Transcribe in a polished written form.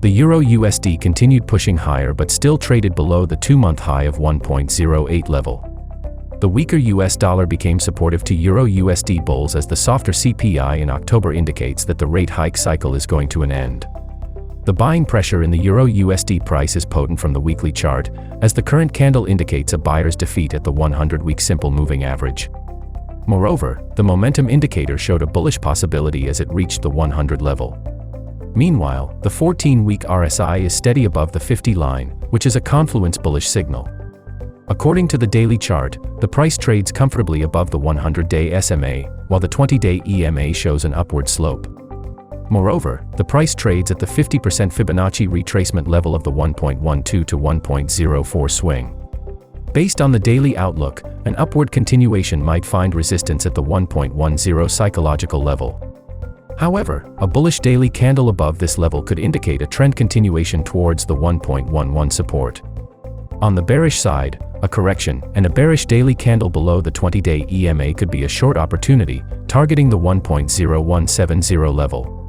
The EURUSD continued pushing higher but still traded below the 2-month high of 1.08 level. The weaker US dollar became supportive to EURUSD bulls as the softer CPI in October indicates that the rate hike cycle is going to an end. The buying pressure in the EURUSD price is potent from the weekly chart, as the current candle indicates a buyer's defeat at the 100-week simple moving average. Moreover, the momentum indicator showed a bullish possibility as it reached the 100 level. Meanwhile, the 14-week RSI is steady above the 50 line, which is a confluence bullish signal. According to the daily chart, the price trades comfortably above the 100-day SMA, while the 20-day EMA shows an upward slope. Moreover, the price trades at the 50% Fibonacci retracement level of the 1.12 to 1.04 swing. Based on the daily outlook, an upward continuation might find resistance at the 1.10 psychological level. However, a bullish daily candle above this level could indicate a trend continuation towards the 1.11 support. On the bearish side, a correction and a bearish daily candle below the 20-day EMA could be a short opportunity, targeting the 1.0170 level.